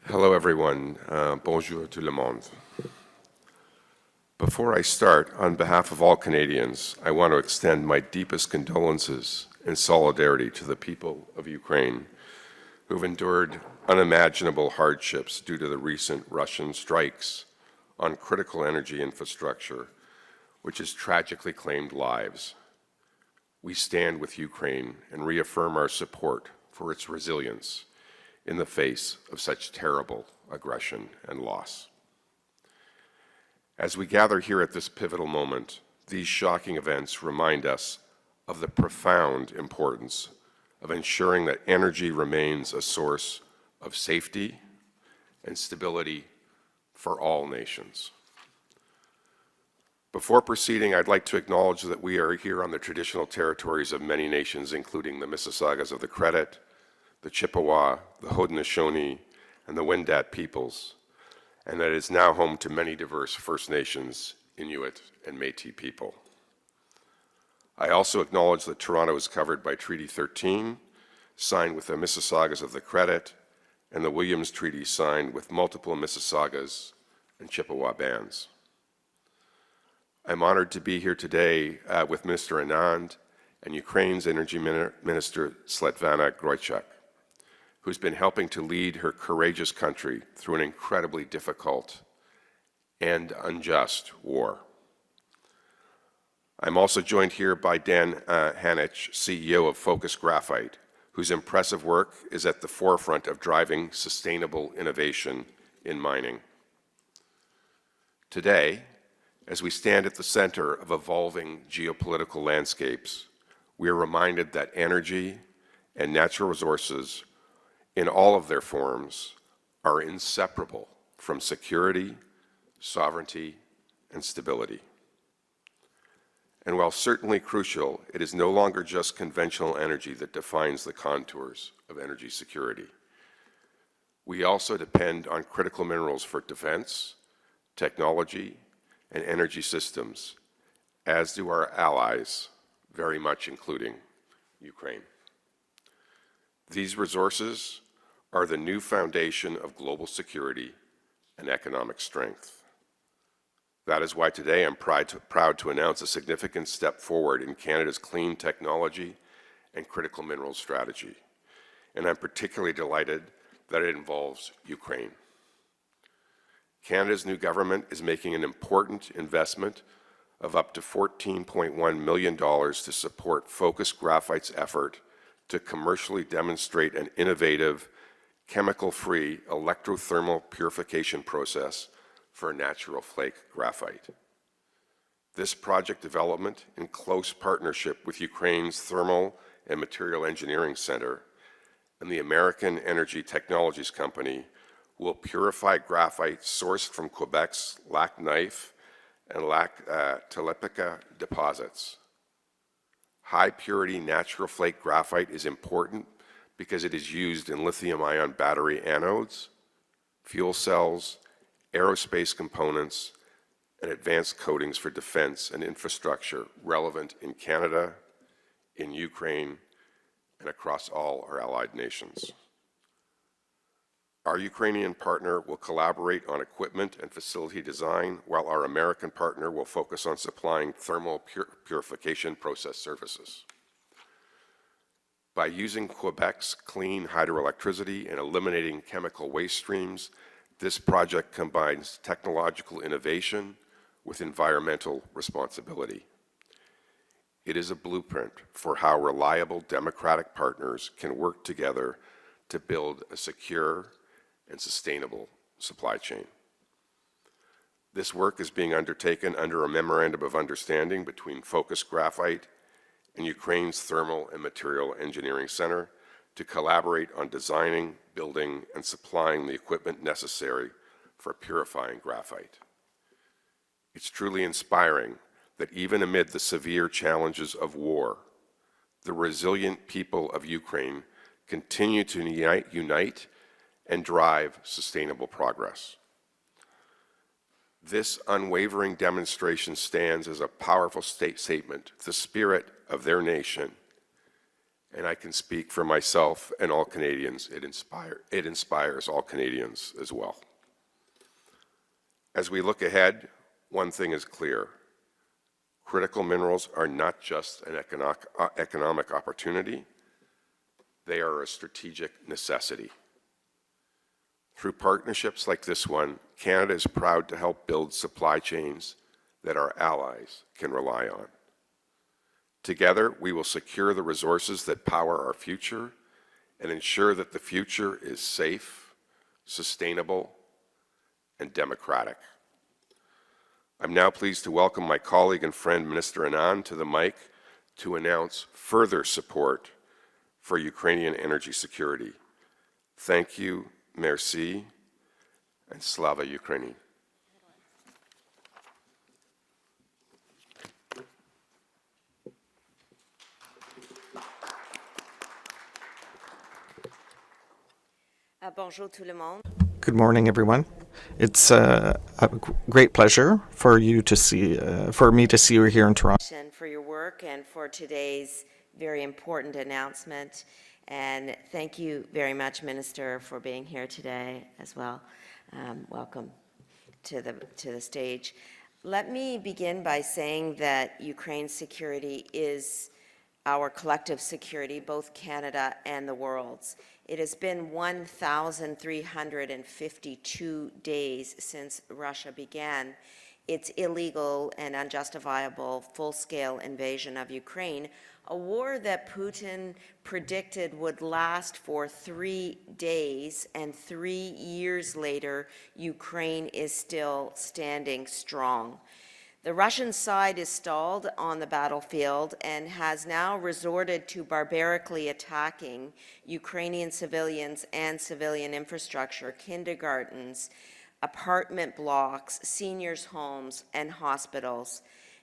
Hello, everyone. Bonjour tout le monde. Before I start, on behalf of all Canadians, I want to extend my deepest condolences and solidarity to the people of Ukraine who've endured unimaginable hardships due to the recent Russian strikes on critical energy infrastructure, which has tragically claimed lives. We stand with Ukraine and reaffirm our support for its resilience in the face of such terrible aggression and loss. As we gather here at this pivotal moment, these shocking events remind us of the profound importance of ensuring that energy remains a source of safety and stability for all nations. Before proceeding, I'd like to acknowledge that we are here on the traditional territories of many nations, including the Mississaugas of the Credit, the Chippewa, the Haudenosaunee, and the Wendat peoples, and that it is now home to many diverse First Nations, Inuit, and Métis people. I also acknowledge that Toronto is covered by Treaty 13, signed with the Mississaugas of the Credit, and the Williams Treaty signed with multiple Mississaugas and Chippewa bands. I'm honored to be here today with Minister Anand and Ukraine's Energy Minister Svitlana Grynchuk, who's been helping to lead her courageous country through an incredibly difficult and unjust war. I'm also joined here by Dan Hanich, CEO of Focus Graphite, whose impressive work is at the forefront of driving sustainable innovation in mining. Today, as we stand at the center of evolving geopolitical landscapes, we are reminded that energy and natural resources in all of their forms are inseparable from security, sovereignty, and stability. And while certainly crucial, it is no longer just conventional energy that defines the contours of energy security. We also depend on critical minerals for defense, technology, and energy systems, as do our allies, very much including Ukraine. These resources are the new foundation of global security and economic strength. That is why today I'm proud to announce a significant step forward in Canada's clean technology and critical minerals strategy. And I'm particularly delighted that it involves Ukraine. Canada's new government is making an important investment of up to $14.1 million to support Focus Graphite's effort to commercially demonstrate an innovative, chemical-free electrothermal purification process for natural flake graphite. This project development, in close partnership with Ukraine's Thermal and Material Engineering Center and the American Energy Technologies Company, will purify graphite sourced from Quebec's Lac Knife and Lac Telepica deposits. High-purity natural flake graphite is important because it is used in lithium-ion battery anodes, fuel cells, aerospace components, and advanced coatings for defense and infrastructure relevant in Canada, in Ukraine, and across all our allied nations. Our Ukrainian partner will collaborate on equipment and facility design, while our American partner will focus on supplying thermal purification process services. By using Quebec's clean hydroelectricity and eliminating chemical waste streams, this project combines technological innovation with environmental responsibility. It is a blueprint for how reliable democratic partners can work together to build a secure and sustainable supply chain. This work is being undertaken under a memorandum of understanding between Focus Graphite and Ukraine's Thermal and Material Engineering Center to collaborate on designing, building, and supplying the equipment necessary for purifying graphite. It's truly inspiring that even amid the severe challenges of war, the resilient people of Ukraine continue to unite and drive sustainable progress. This unwavering demonstration stands as a powerful statement, the spirit of their nation, and I can speak for myself and all Canadians, it inspires all Canadians as well. As we look ahead, one thing is clear. Critical minerals are not just an economic opportunity, they are a strategic necessity. Through partnerships like this one, Canada is proud to help build supply chains that our allies can rely on. Together, we will secure the resources that power our future and ensure that the future is safe, sustainable, and democratic. I'm now pleased to welcome my colleague and friend, Minister Anand, to the mic to announce further support for Ukrainian energy security. Thank you, merci, and slava Ukraini. Bonjour tout le monde. Good morning, everyone. It's a great pleasure for you to see, for me to see you here in Toronto. For your work and for today's very important announcement. And thank you very much, Minister, for being here today as well. Welcome to the stage. Let me begin by saying that Ukraine's security is our collective security, both Canada and the world's. It has been 1,352 days since Russia began its illegal and unjustifiable full-scale invasion of Ukraine, a war that Putin predicted would last for 3 days, and 3 years later, Ukraine is still standing strong. The Russian side is stalled on the battlefield and has now resorted to barbarically attacking Ukrainian civilians and civilian infrastructure, kindergartens, apartment blocks, seniors' homes, and hospitals.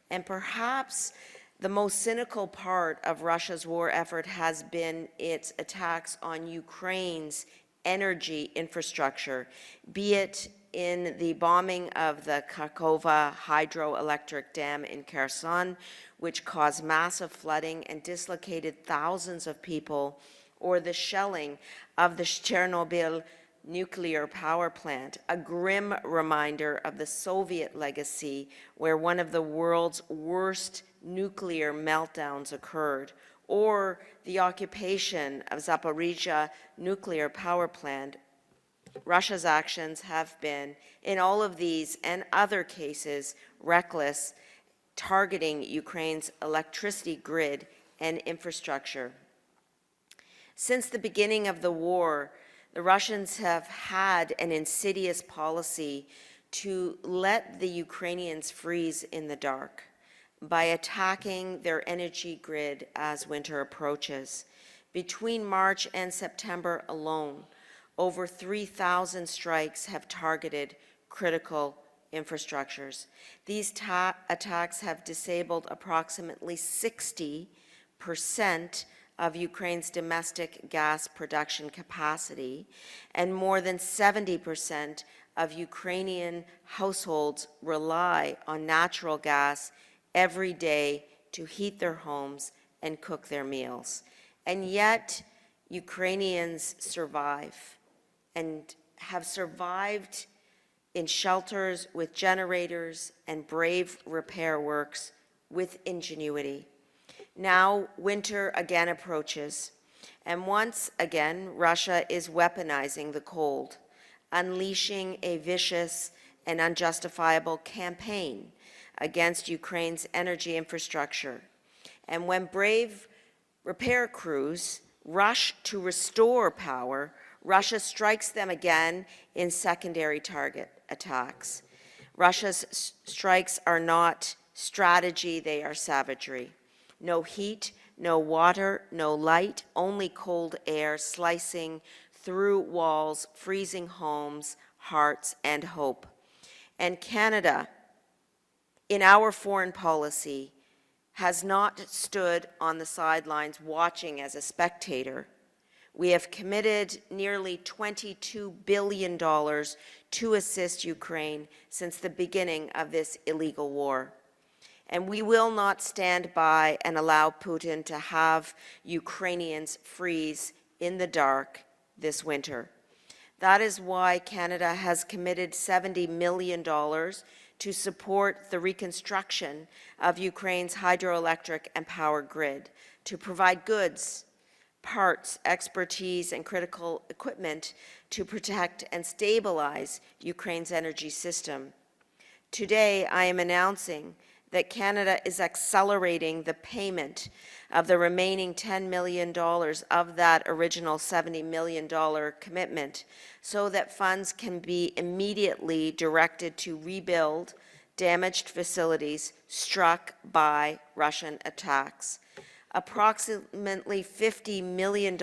And perhaps the most cynical part of Russia's war effort has been its attacks on Ukraine's energy infrastructure, be it in the bombing of the Kakhovka hydroelectric dam in Kherson, which caused massive flooding and dislocated thousands of people, or the shelling of the Chernobyl nuclear power plant, a grim reminder of the Soviet legacy where one of the world's worst nuclear meltdowns occurred, or the occupation of Zaporizhzhia nuclear power plant. Russia's actions have been, in all of these and other cases, reckless, targeting Ukraine's electricity grid and infrastructure. Since the beginning of the war, the Russians have had an insidious policy to let the Ukrainians freeze in the dark by attacking their energy grid as winter approaches. Between March and September alone, over 3,000 strikes have targeted critical infrastructures. These attacks have disabled approximately 60% of Ukraine's domestic gas production capacity, and more than 70% of Ukrainian households rely on natural gas every day to heat their homes and cook their meals. And yet, Ukrainians survive, and have survived in shelters with generators and brave repair works with ingenuity. Now winter again approaches, and once again Russia is weaponizing the cold, unleashing a vicious and unjustifiable campaign against Ukraine's energy infrastructure. And when brave repair crews rush to restore power, Russia strikes them again in secondary target attacks. Russia's strikes are not strategy, they are savagery. No heat, no water, no light, only cold air slicing through walls, freezing homes, hearts, and hope. And Canada, in our foreign policy, has not stood on the sidelines watching as a spectator. We have committed nearly $22 billion to assist Ukraine since the beginning of this illegal war. And we will not stand by and allow Putin to have Ukrainians freeze in the dark this winter. That is why Canada has committed $70 million to support the reconstruction of Ukraine's hydroelectric and power grid, to provide goods, parts, expertise, and critical equipment to protect and stabilize Ukraine's energy system. Today, I am announcing that Canada is accelerating the payment of the remaining $10 million of that original $70 million commitment so that funds can be immediately directed to rebuild damaged facilities struck by Russian attacks. Approximately $50 million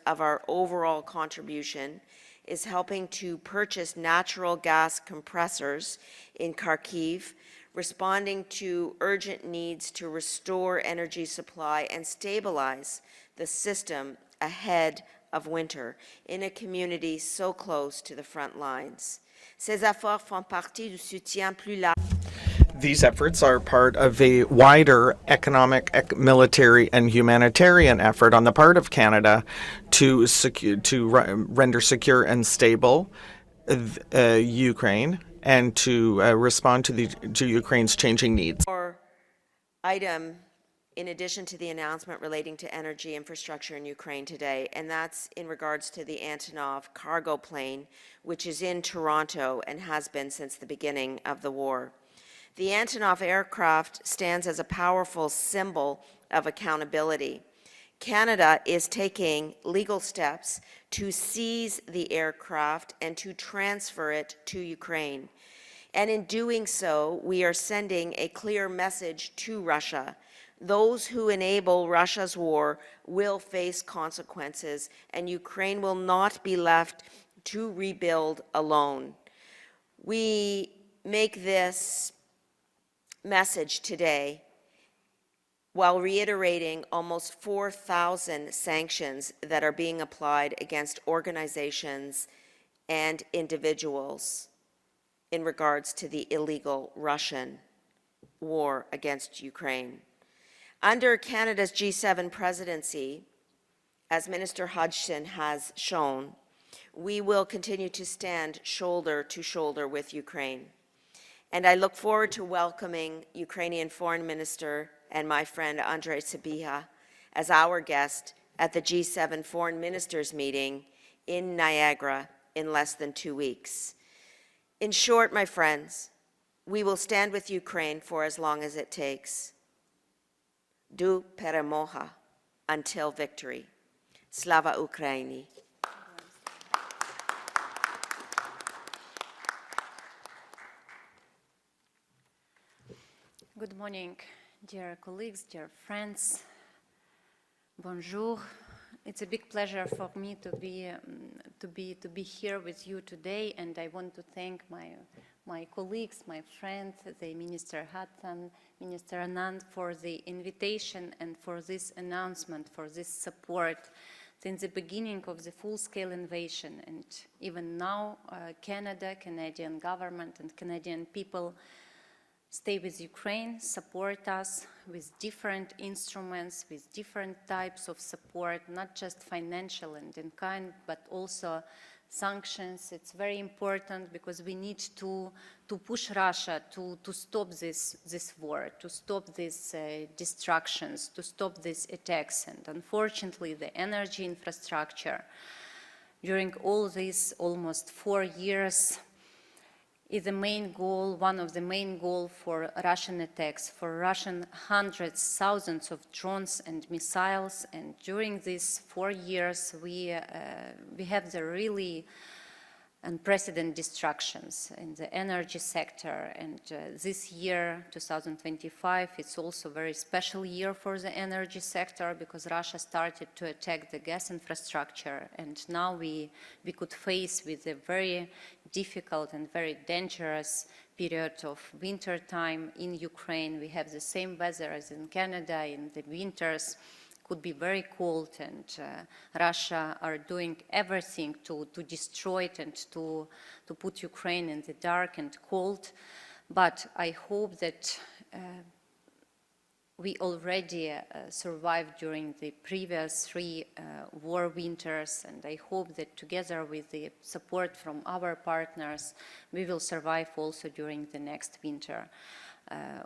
of our overall contribution is helping to purchase natural gas compressors in Kharkiv, responding to urgent needs to restore energy supply and stabilize the system ahead of winter in a community so close to the front lines. Ces efforts font partie du soutien plus large. These efforts are part of a wider economic, military, and humanitarian effort on the part of Canada to render secure and stable Ukraine and to respond to Ukraine's changing needs. Or item in addition to the announcement relating to energy infrastructure in Ukraine today, and that's in regards to the Antonov cargo plane, which is in Toronto and has been since the beginning of the war. The Antonov aircraft stands as a powerful symbol of accountability. Canada is taking legal steps to seize the aircraft and to transfer it to Ukraine. And in doing so, we are sending a clear message to Russia. Those who enable Russia's war will face consequences, and Ukraine will not be left to rebuild alone. We make this message today while reiterating almost 4,000 sanctions that are being applied against organizations and individuals in regards to the illegal Russian war against Ukraine. Under Canada's G7 presidency, as Minister Hodgson has shown, we will continue to stand shoulder to shoulder with Ukraine. And I look forward to welcoming Ukrainian Foreign Minister and my friend Andrei Sybiha as our guest at the G7 Foreign Ministers meeting in Niagara in less than 2 weeks. In short, my friends, we will stand with Ukraine for as long as it takes. Do peremoha, until victory. Slava Ukraini. Good morning, dear colleagues, dear friends. Bonjour. It's a big pleasure for me to be here with you today, and I want to thank my colleagues, my friends, the Minister Hodgson, Minister Anand, for the invitation and for this announcement, for this support since the beginning of the full-scale invasion. And even now, Canada, Canadian government, and Canadian people stay with Ukraine, support us with different instruments, with different types of support, not just financial and in kind, but also sanctions. It's very important because we need to push Russia to stop this war, to stop these destructions, to stop these attacks. And unfortunately, the energy infrastructure during all these almost 4 years is the main goal, one of the main goals for Russian attacks, for Russian hundreds, thousands of drones and missiles. And during these 4 years, we have the really unprecedented destructions in the energy sector. And this year, 2025, it's also a very special year for the energy sector because Russia started to attack the gas infrastructure. And now we could face with a very difficult and very dangerous period of winter time in Ukraine. We have the same weather as in Canada in the winters. Could be very cold, and Russia are doing everything to destroy it and to put Ukraine in the dark and cold. But I hope that we already survived during the previous 3 war winters, and I hope that together with the support from our partners, we will survive also during the next winter.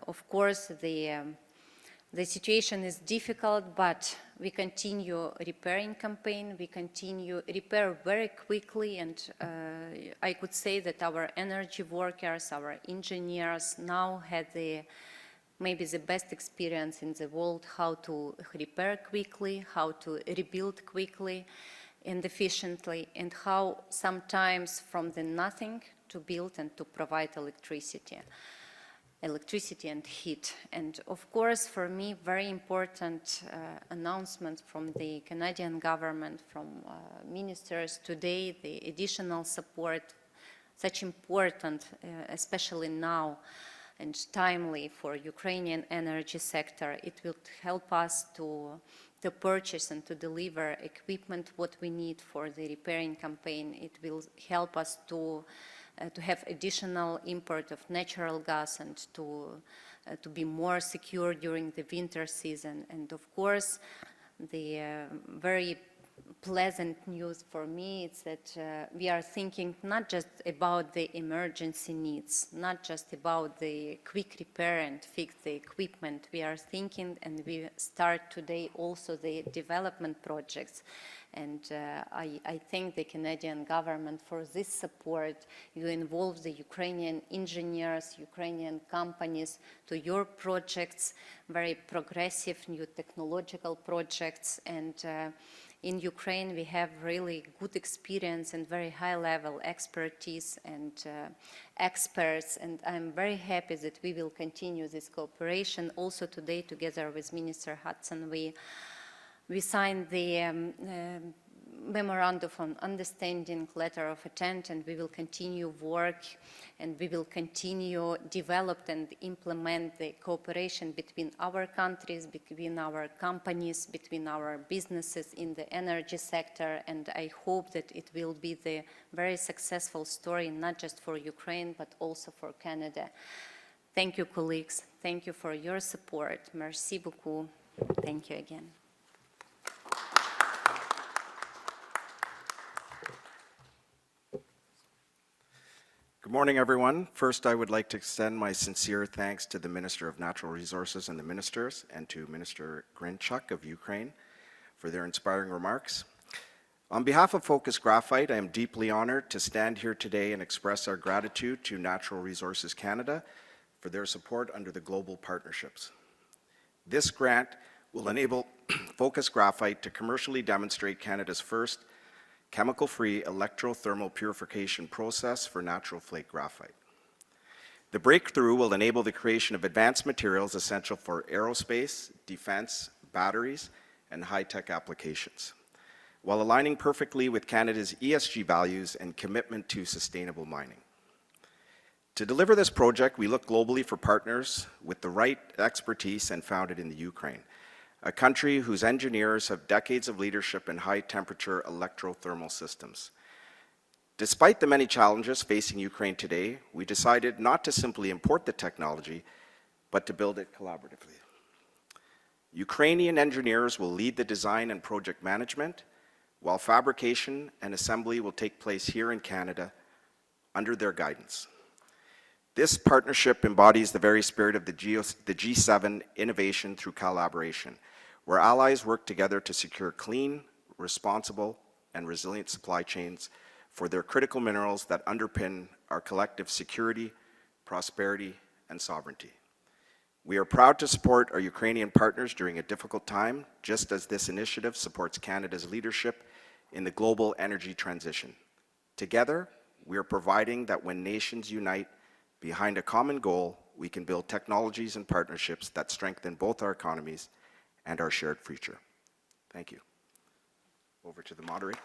Of course, the situation is difficult, but we continue repairing campaign. We continue repair very quickly, and I could say that our energy workers, our engineers now had maybe the best experience in the world how to repair quickly, how to rebuild quickly and efficiently, and how sometimes from the nothing to build and to provide electricity and heat. And of course, for me, very important announcement from the Canadian government, from ministers today, the additional support, such important, especially now and timely for Ukrainian energy sector. It will help us to purchase and to deliver equipment what we need for the repairing campaign. It will help us to have additional import of natural gas and to be more secure during the winter season. And of course, the very pleasant news for me is that we are thinking not just about the emergency needs, not just about the quick repair and fix the equipment. We are thinking, and we start today also the development projects. And I thank the Canadian government for this support. You involve the Ukrainian engineers, Ukrainian companies to your projects, very progressive new technological projects. And in Ukraine, we have really good experience and very high-level expertise and experts. And I'm very happy that we will continue this cooperation. Also today, together with Minister Hodgson, we signed the memorandum of understanding, letter of intent, and we will continue work, and we will continue develop and implement the cooperation between our countries, between our companies, between our businesses in the energy sector. And I hope that it will be the very successful story, not just for Ukraine, but also for Canada. Thank you, colleagues. Thank you for your support. Merci beaucoup. Thank you again. Good morning, everyone. First, I would like to extend my sincere thanks to the Minister of Natural Resources and the ministers, and to Minister Grynchuk of Ukraine for their inspiring remarks. On behalf of Focus Graphite, I am deeply honored to stand here today and express our gratitude to Natural Resources Canada for their support under the global partnerships. This grant will enable Focus Graphite to commercially demonstrate Canada's first chemical-free electrothermal purification process for natural flake graphite. The breakthrough will enable the creation of advanced materials essential for aerospace, defense, batteries, and high-tech applications, while aligning perfectly with Canada's ESG values and commitment to sustainable mining. To deliver this project, we look globally for partners with the right expertise and founded in the Ukraine, a country whose engineers have decades of leadership in high-temperature electrothermal systems. Despite the many challenges facing Ukraine today, we decided not to simply import the technology, but to build it collaboratively. Ukrainian engineers will lead the design and project management, while fabrication and assembly will take place here in Canada under their guidance. This partnership embodies the very spirit of the G7 innovation through collaboration, where allies work together to secure clean, responsible, and resilient supply chains for their critical minerals that underpin our collective security, prosperity, and sovereignty. We are proud to support our Ukrainian partners during a difficult time, just as this initiative supports Canada's leadership in the global energy transition. Together, we are providing that when nations unite behind a common goal, we can build technologies and partnerships that strengthen both our economies and our shared future. Thank you. Over to the moderator.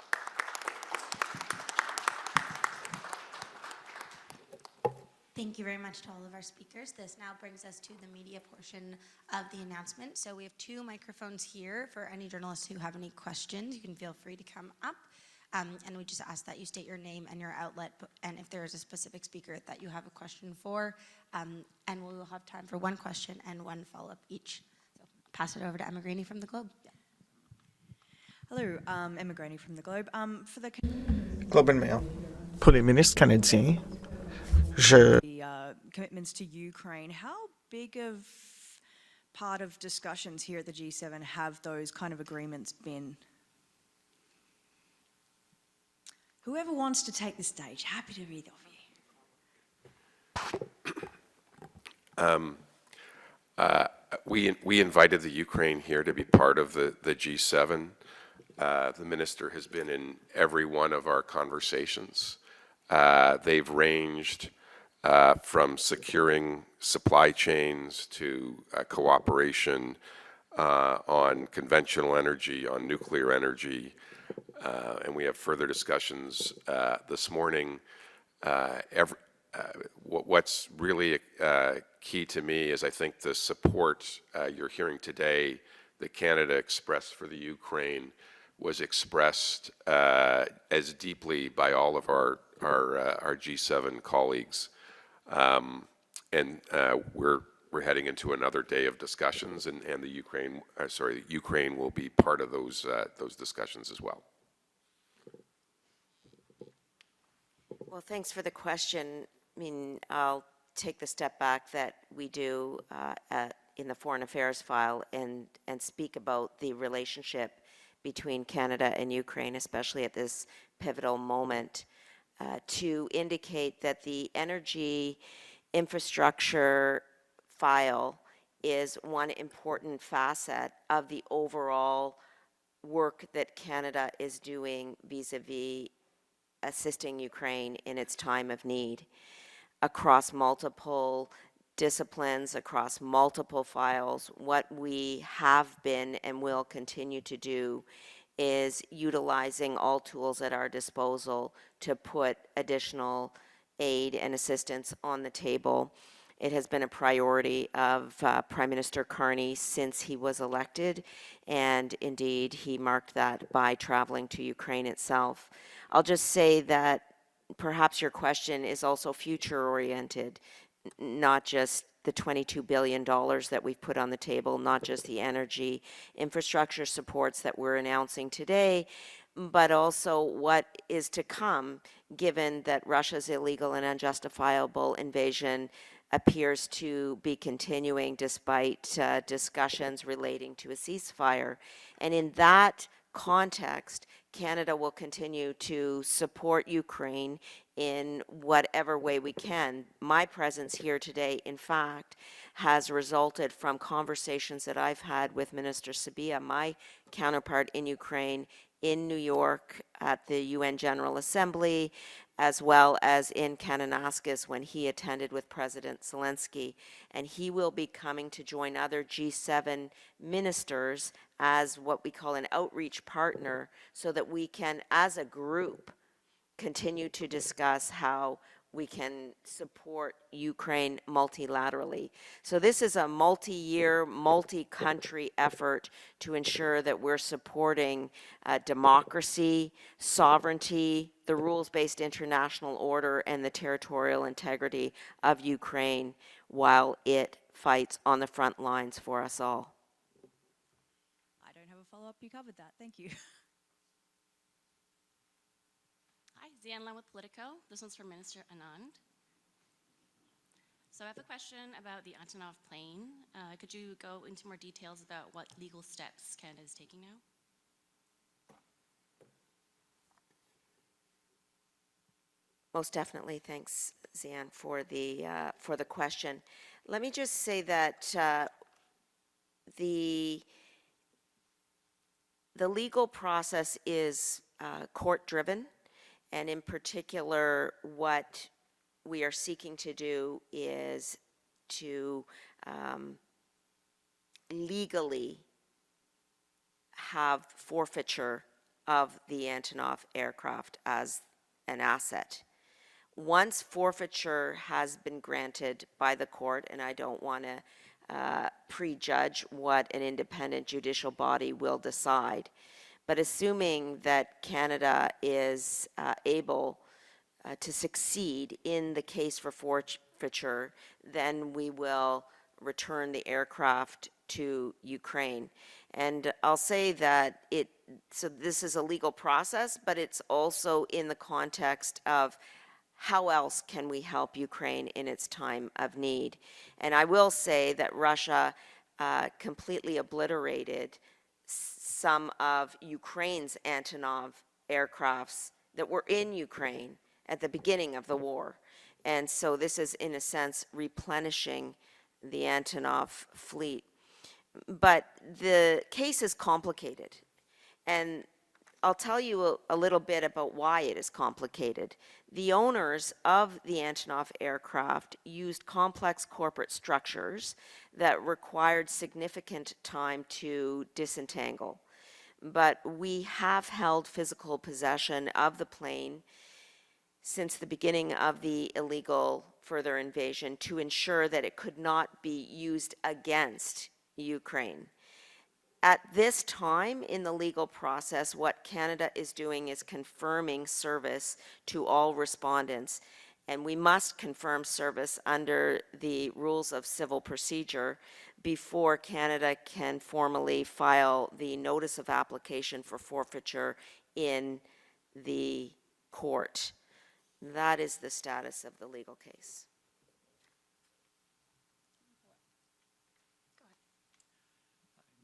Thank you very much to all of our speakers. This now brings us to the media portion of the announcement. So we have 2 microphones here for any journalists who have any questions. You can feel free to come up. And we just ask that you state your name and your outlet, and if there is a specific speaker that you have a question for, and we will have time for 1 question and 1 follow-up each. So pass it over to Emma Graney from the Globe. Hello, Emma Graney from the Globe. For the Globe and Mail. Premier ministre canadien, je commitments to Ukraine, how big of part of discussions here at the G7 have those kind of agreements been? Whoever wants to take the stage, happy to read off you. We invited the Ukraine here to be part of the G7. The minister has been in every one of our conversations. They've ranged from securing supply chains to cooperation on conventional energy, on nuclear energy, and we have further discussions this morning. What's really key to me is I think the support you're hearing today that Canada expressed for the Ukraine was expressed as deeply by all of our G7 colleagues, and we're heading into another day of discussions, and the Ukraine will be part of those discussions as well. Well, thanks for the question. I mean, I'll take the step back that we do in the Foreign Affairs file and speak about the relationship between Canada and Ukraine, especially at this pivotal moment, to indicate that the energy infrastructure file is one important facet of the overall work that Canada is doing vis-a-vis assisting Ukraine in its time of need across multiple disciplines, across multiple files. What we have been and will continue to do is utilizing all tools at our disposal to put additional aid and assistance on the table. It has been a priority of Prime Minister Carney since he was elected, and indeed he marked that by traveling to Ukraine itself. I'll just say that perhaps your question is also future-oriented, not just the $22 billion that we've put on the table, not just the energy infrastructure supports that we're announcing today, but also what is to come, given that Russia's illegal and unjustifiable invasion appears to be continuing despite discussions relating to a ceasefire. And in that context, Canada will continue to support Ukraine in whatever way we can. My presence here today, in fact, has resulted from conversations that I've had with Minister Sabia, my counterpart in Ukraine, in New York at the UN General Assembly, as well as in Kananaskis when he attended with President Zelensky. And he will be coming to join other G7 ministers as what we call an outreach partner, so that we can, as a group, continue to discuss how we can support Ukraine multilaterally. So this is a multi-year, multi-country effort to ensure that we're supporting democracy, sovereignty, the rules-based international order, and the territorial integrity of Ukraine while it fights on the front lines for us all. I don't have a follow-up. You covered that. Thank you. Hi, Zian with Politico. This one's for Minister Anand. So I have a question about the Antonov plane. Could you go into more details about what legal steps Canada is taking now? Most definitely. Thanks, Zian, for the question. Let me just say that the legal process is court-driven, and in particular, what we are seeking to do is to legally have forfeiture of the Antonov aircraft as an asset. Once forfeiture has been granted by the court, and I don't want to prejudge what an independent judicial body will decide, but assuming that Canada is able to succeed in the case for forfeiture, then we will return the aircraft to Ukraine. And I'll say that so this is a legal process, but it's also in the context of how else can we help Ukraine in its time of need. And I will say that Russia completely obliterated some of Ukraine's Antonov aircrafts that were in Ukraine at the beginning of the war. And so this is, in a sense, replenishing the Antonov fleet. But the case is complicated. And I'll tell you a little bit about why it is complicated. The owners of the Antonov aircraft used complex corporate structures that required significant time to disentangle. But we have held physical possession of the plane since the beginning of the illegal further invasion to ensure that it could not be used against Ukraine. At this time in the legal process, what Canada is doing is confirming service to all respondents, and we must confirm service under the rules of civil procedure before Canada can formally file the notice of application for forfeiture in the court. That is the status of the legal case.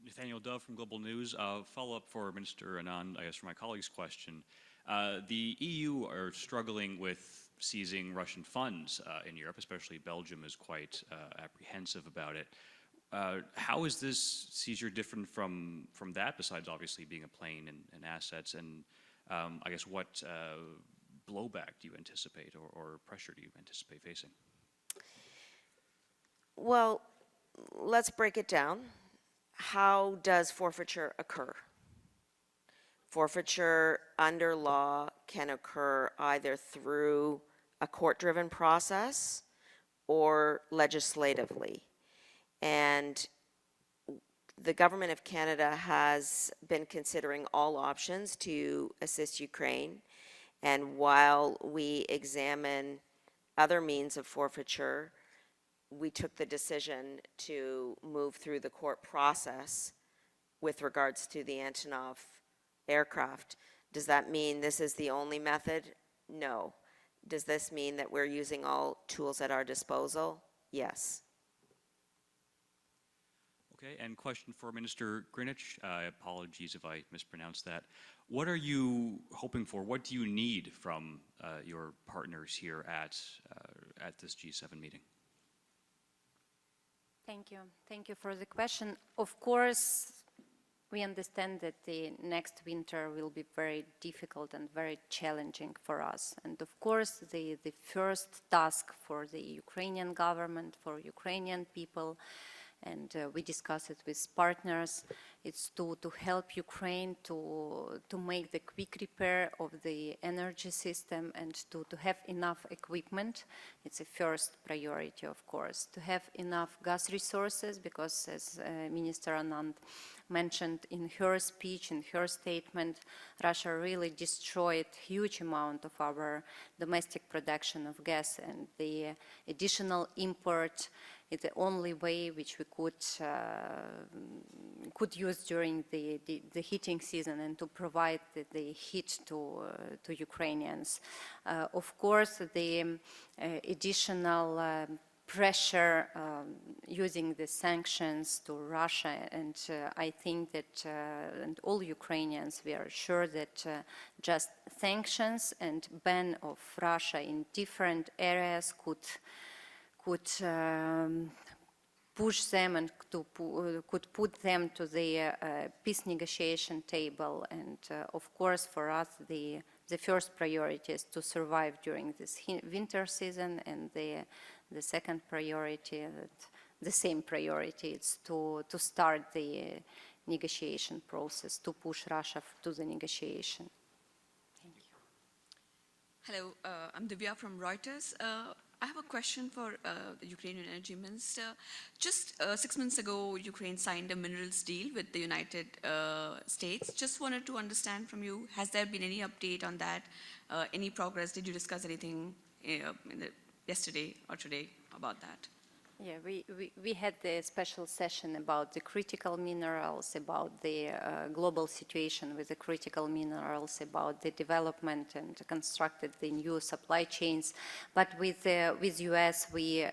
Nathaniel Dove from Global News. Follow-up for Minister Anand, I guess for my colleague's question. The EU are struggling with seizing Russian funds in Europe, especially Belgium is quite apprehensive about it. How is this seizure different from that, besides obviously being a plane and assets? And I guess what blowback do you anticipate or pressure do you anticipate facing? Well, let's break it down. How does forfeiture occur? Forfeiture under law can occur either through a court-driven process or legislatively. And the government of Canada has been considering all options to assist Ukraine. And while we examine other means of forfeiture, we took the decision to move through the court process with regards to the Antonov aircraft. Does that mean this is the only method? No. Does this mean that we're using all tools at our disposal? Yes. Okay, and question for Minister Grynchuk. Apologies if I mispronounced that. What are you hoping for? What do you need from your partners here at this G7 meeting? Thank you. Thank you for the question. Of course, we understand that the next winter will be very difficult and very challenging for us. And of course, the first task for the Ukrainian government, for Ukrainian people, and we discuss it with partners, it's to help Ukraine to make the quick repair of the energy system and to have enough equipment. It's a first priority, of course, to have enough gas resources, because as Minister Anand mentioned in her speech, in her statement, Russia really destroyed huge amount of our domestic production of gas, and the additional import is the only way which we could use during the heating season and to provide the heat to Ukrainians. Of course, the additional pressure using the sanctions to Russia, and I think that and all Ukrainians, we are sure that just sanctions and ban of Russia in different areas could push them and could put them to the peace negotiation table. And of course, for us, the first priority is to survive during this winter season, and the second priority, the same priority, is to start the negotiation process, to push Russia to the negotiation. Thank you. Hello, I'm Divya from Reuters. I have a question for the Ukrainian Energy Minister. Just 6 months ago, Ukraine signed a minerals deal with the United States. Just wanted to understand from you, has there been any update on that? Any progress? Did you discuss anything yesterday or today about that? Yeah, we had the special session about the critical minerals, about the global situation with the critical minerals, about the development and constructed the new supply chains. But with US, we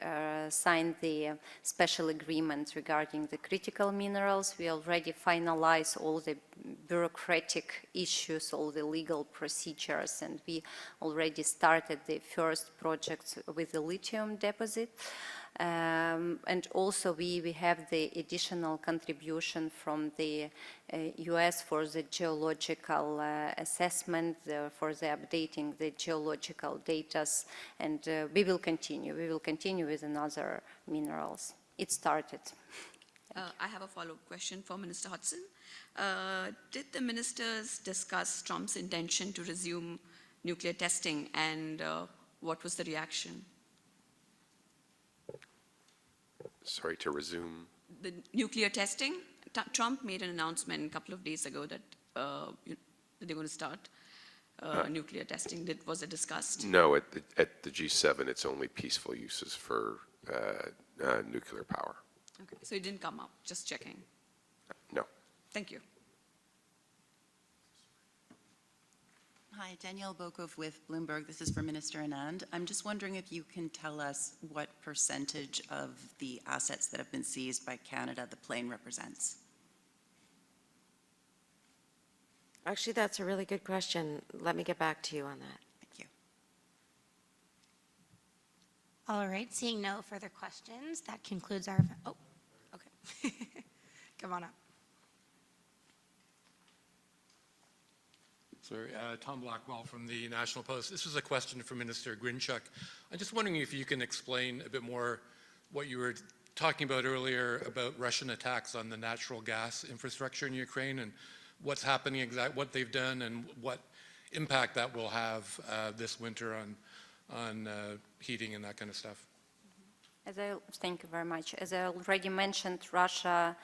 signed the special agreement regarding the critical minerals. We already finalized all the bureaucratic issues, all the legal procedures, and we already started the first projects with the lithium deposit. And also we have the additional contribution from the US for the geological assessment, for the updating the geological data, and we will continue with another minerals. It started. I have a follow-up question for Minister Hodgson. Did the ministers discuss Trump's intention to resume nuclear testing, and what was the reaction? Sorry, to resume. The nuclear testing, Trump made an announcement a couple of days ago that they're going to start nuclear testing. Was it discussed? No, at the G7, it's only peaceful uses for nuclear power. Okay, so it didn't come up, just checking. No. Thank you. Hi, Danielle Bokov with Bloomberg. This is for Minister Anand. I'm just wondering if you can tell us what percentage of the assets that have been seized by Canada the plane represents. Actually, that's a really good question. Let me get back to you on that. Thank you. All right, seeing no further questions, that concludes our, oh, okay. Come on up. Sorry, Tom Blackwell from the National Post. This is a question for Minister Grynchuk. I'm just wondering if you can explain a bit more what you were talking about earlier about Russian attacks on the natural gas infrastructure in Ukraine and what's happening, what they've done, and what impact that will have this winter on heating and that kind of stuff. Thank you very much. As I already mentioned, Russia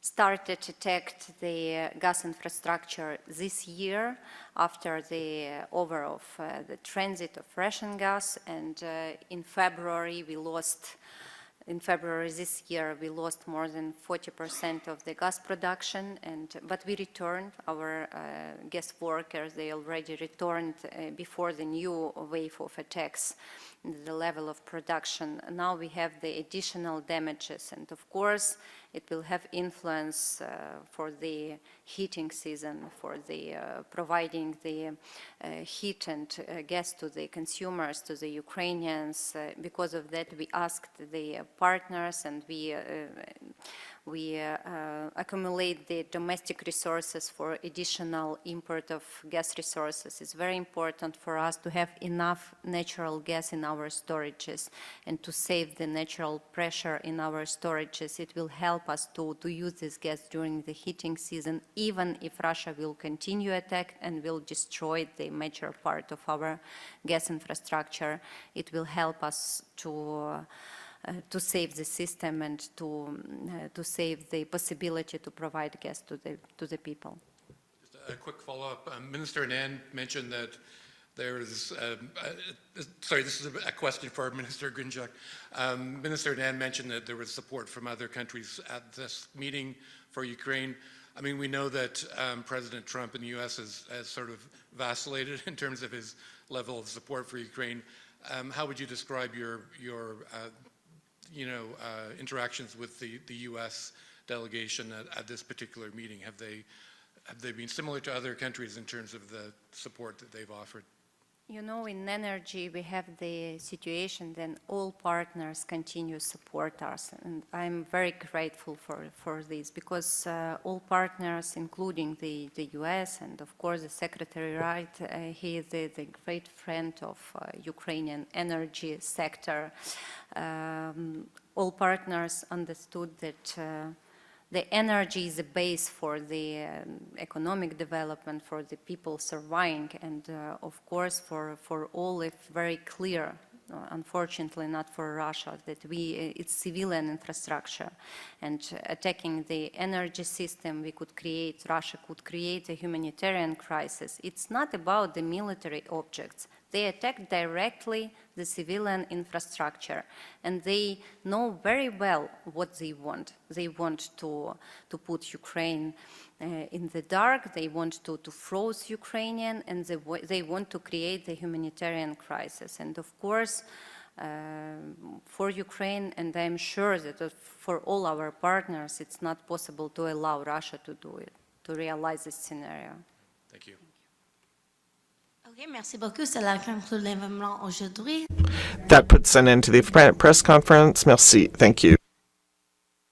started to attack the gas infrastructure this year after the over of the transit of Russian gas, and in February this year we lost more than 40% of the gas production, but we returned. Our gas workers, they already returned before the new wave of attacks, the level of production. Now we have the additional damages, and of course it will have influence for the heating season, for the providing the heat and gas to the consumers, to the Ukrainians. Because of that, we asked the partners, and we accumulate the domestic resources for additional import of gas resources. It's very important for us to have enough natural gas in our storages and to save the natural pressure in our storages. It will help us to use this gas during the heating season, even if Russia will continue attack and will destroy the major part of our gas infrastructure. It will help us to save the system and to save the possibility to provide gas to the people. Just a quick follow-up. Minister Anand mentioned that there is, sorry, this is a question for Minister Grynchuk. Minister Anand mentioned that there was support from other countries at this meeting for Ukraine. I mean, we know that President Trump in the U.S. has sort of vacillated in terms of his level of support for Ukraine. How would you describe your interactions with the U.S. delegation at this particular meeting? Have they been similar to other countries in terms of the support that they've offered? You know, in energy, we have the situation that all partners continue to support us, and I'm very grateful for this, because all partners, including the US and of course the Secretary Wright, he is the great friend of Ukrainian energy sector. All partners understood that the energy is the base for the economic development, for the people surviving, and of course for all it's very clear, unfortunately not for Russia, that it's civilian infrastructure, and attacking the energy system Russia could create a humanitarian crisis. It's not about the military objects. They attack directly the civilian infrastructure, and they know very well what they want. They want to put Ukraine in the dark, they want to froze Ukrainian, and they want to create the humanitarian crisis. And of course, for Ukraine, and I'm sure that for all our partners, it's not possible to allow Russia to do it, to realize this scenario. Thank you. Okay, merci beaucoup. Cela conclut l'événement aujourd'hui. That puts an end to the press conference. Merci. Thank you.